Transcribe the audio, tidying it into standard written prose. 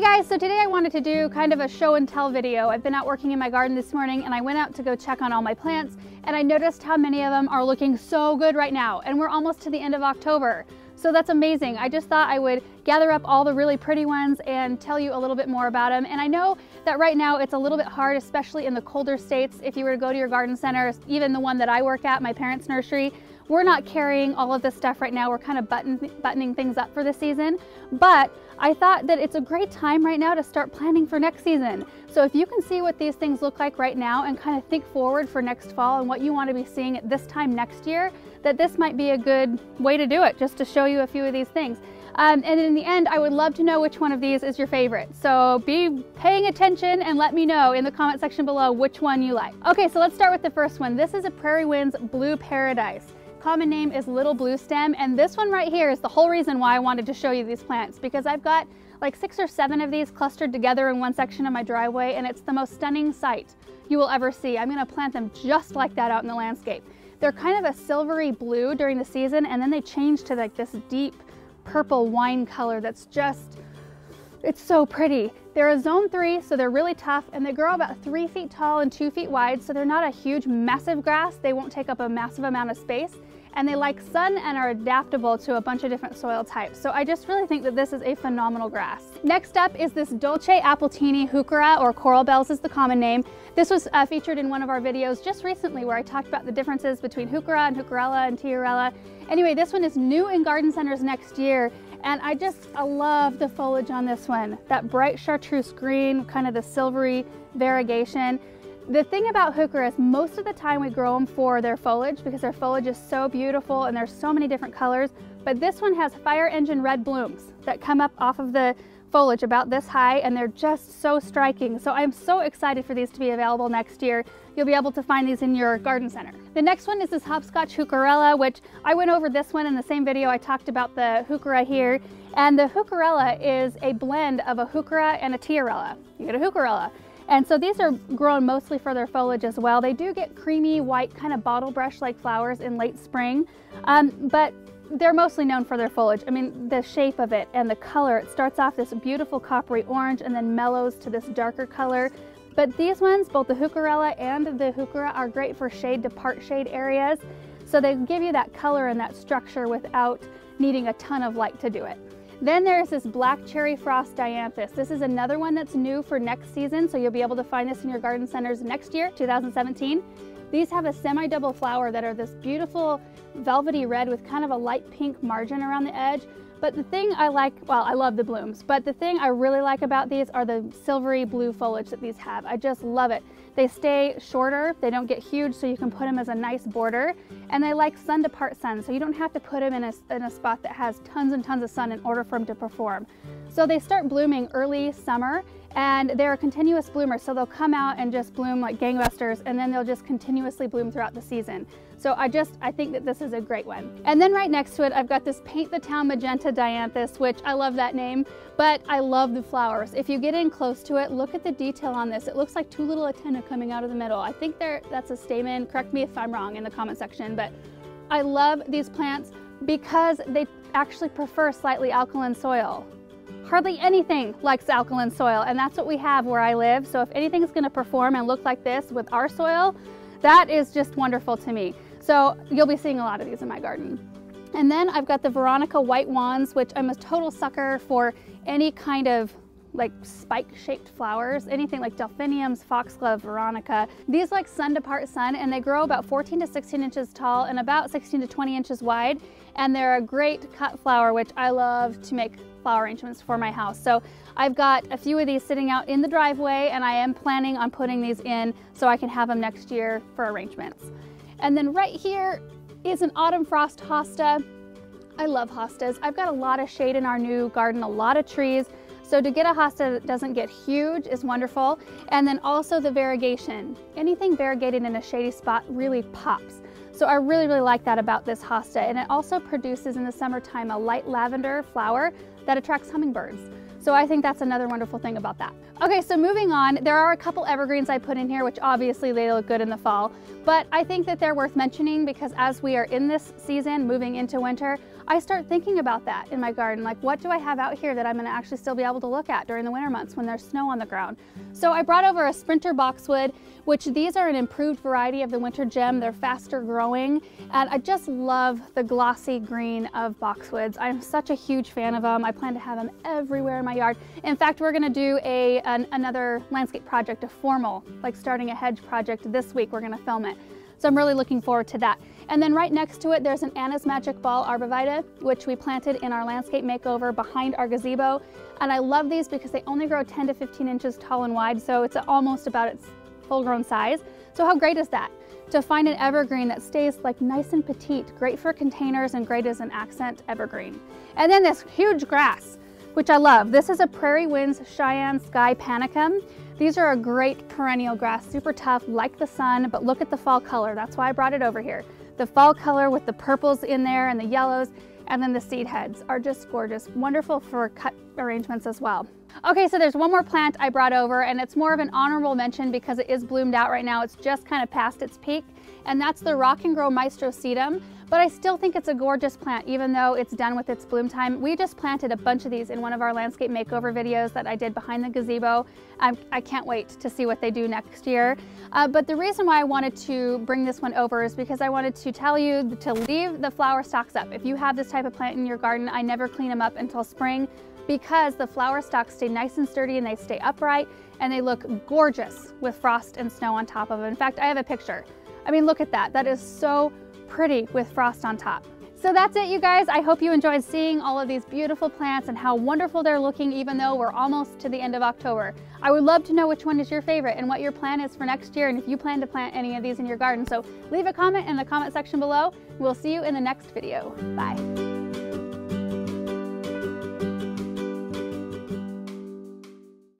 Guys, so today I wanted to do kind of a show and tell video. I've been out working in my garden this morning and I went out to go check on all my plants and I noticed how many of them are looking so good right now, and we're almost to the end of October. So that's amazing. I just thought I would gather up all the really pretty ones and tell you a little bit more about them. And I know that right now it's a little bit hard, especially in the colder states. If you were to go to your garden center, even the one that I work at, my parents' nursery, we're not carrying all of this stuff right now. We're kind of buttoning things up for the season. But I thought that it's a great time right now to start planning for next season. So if you can see what these things look like right now and kind of think forward for next fall and what you want to be seeing at this time next year, that this might be a good way to do it, just to show you a few of these things. And in the end, I would love to know which one of these is your favorite. So be paying attention and let me know in the comment section below which one you like. Okay, so let's start with the first one. This is a Prairie Winds Blue Paradise. Common name is Little Blue Stem, and this one right here is the whole reason why I wanted to show you these plants, because I've got like 6 or 7 of these clustered together in one section of my driveway, and it's the most stunning sight you will ever see. I'm gonna plant them just like that out in the landscape. They're kind of a silvery blue during the season, and then they change to like this deep purple wine color that's just, it's so pretty. They're a zone 3, so they're really tough, and they grow about 3 feet tall and 2 feet wide, so they're not a huge, massive grass. They won't take up a massive amount of space, and they like sun and are adaptable to a bunch of different soil types. So I just really think that this is a phenomenal grass. Next up is this Dolce Appletini Heuchera, or Coral Bells is the common name. This was featured in one of our videos just recently where I talked about the differences between Heuchera and Heucherella and Tiarella. Anyway, this one is new in garden centers next year, and I love the foliage on this one. That bright chartreuse green, kind of the silvery variegation. The thing about Heuchera is most of the time we grow them for their foliage because their foliage is so beautiful and there's so many different colors, but this one has fire engine red blooms that come up off of the foliage about this high, and they're just so striking. So I'm so excited for these to be available next year. You'll be able to find these in your garden center. The next one is this Hopscotch Heucherella, which I went over this one in the same video I talked about the Heuchera here. And the Heucherella is a blend of a Heuchera and a Tiarella. You get a Heucherella. And so these are grown mostly for their foliage as well. They do get creamy white kind of bottle brush like flowers in late spring, but they're mostly known for their foliage. I mean, the shape of it and the color, it starts off this beautiful coppery orange and then mellows to this darker color. But these ones, both the Heucherella and the Heuchera, are great for shade to part shade areas. So they give you that color and that structure without needing a ton of light to do it. Then there's this Black Cherry Frost Dianthus. This is another one that's new for next season, so you'll be able to find this in your garden centers next year, 2017. These have a semi-double flower that are this beautiful velvety red with kind of a light pink margin around the edge. But the thing I like, well, I love the blooms, but the thing I really like about these are the silvery blue foliage that these have. I just love it. They stay shorter, they don't get huge, so you can put them as a nice border, and they like sun to part sun, so you don't have to put them in a spot that has tons and tons of sun in order for them to perform. So they start blooming early summer, and they're a continuous bloomer, so they'll come out and just bloom like gangbusters, and then they'll just continuously bloom throughout the season. So I think that this is a great one. And then right next to it, I've got this Paint the Town Magenta Dianthus, which I love that name, but I love the flowers. If you get in close to it, look at the detail on this. It looks like 2 little antennae coming out of the middle. I think that's a stamen. Correct me if I'm wrong in the comment section, but I love these plants because they actually prefer slightly alkaline soil. Hardly anything likes alkaline soil, and that's what we have where I live. So if anything's gonna perform and look like this with our soil, that is just wonderful to me. So you'll be seeing a lot of these in my garden. And then I've got the Veronica White Wands, which I'm a total sucker for any kind of like spike-shaped flowers, anything like delphiniums, foxglove, Veronica. These like sun to part sun, and they grow about 14 to 16 inches tall and about 16 to 20 inches wide. And they're a great cut flower, which I love to make flower arrangements for my house. So I've got a few of these sitting out in the driveway, and I am planning on putting these in so I can have them next year for arrangements. And then right here is an Autumn Frost Hosta. I love hostas. I've got a lot of shade in our new garden, a lot of trees. So to get a hosta that doesn't get huge is wonderful. And then also the variegation. Anything variegated in a shady spot really pops. So I really, really like that about this hosta. And it also produces in the summertime a light lavender flower that attracts hummingbirds. So I think that's another wonderful thing about that. Okay, so moving on, there are a couple evergreens I put in here, which obviously they look good in the fall, but I think that they're worth mentioning because as we are in this season, moving into winter, I start thinking about that in my garden. Like, what do I have out here that I'm gonna actually still be able to look at during the winter months when there's snow on the ground? So I brought over a Sprinter boxwood, which these are an improved variety of the winter gem. They're faster growing, and I just love the glossy green of boxwoods. I'm such a huge fan of them. I plan to have them everywhere in my yard. In fact, we're gonna do another landscape project, a formal, like starting a hedge project this week. We're gonna film it. So I'm really looking forward to that. And then right next to it, there's an Anna's Magic Ball Arborvitae, which we planted in our landscape makeover behind our gazebo. And I love these because they only grow 10 to 15 inches tall and wide, so it's almost about its full-grown size. So how great is that? To find an evergreen that stays like nice and petite, great for containers and great as an accent evergreen. And then this huge grass, which I love. This is a Prairie Winds Cheyenne Sky Panicum. These are a great perennial grass, super tough, like the sun, but look at the fall color. That's why I brought it over here. The fall color with the purples in there and the yellows, and then the seed heads are just gorgeous. Wonderful for cut arrangements as well. Okay, so there's one more plant I brought over, and it's more of an honorable mention because it is bloomed out right now. It's just kind of past its peak, and that's the Rock and Grow Maestro Sedum. But I still think it's a gorgeous plant, even though it's done with its bloom time. We just planted a bunch of these in one of our landscape makeover videos that I did behind the gazebo. I can't wait to see what they do next year. But the reason why I wanted to bring this one over is because I wanted to tell you to leave the flower stalks up. If you have this type of plant in your garden, I never clean them up until spring because the flower stalks stay nice and sturdy and they stay upright and they look gorgeous with frost and snow on top of them. In fact, I have a picture. I mean, look at that. That is so pretty with frost on top. So that's it, you guys. I hope you enjoyed seeing all of these beautiful plants and how wonderful they're looking, even though we're almost to the end of October. I would love to know which one is your favorite and what your plan is for next year, and if you plan to plant any of these in your garden. So leave a comment in the comment section below. We'll see you in the next video. Bye.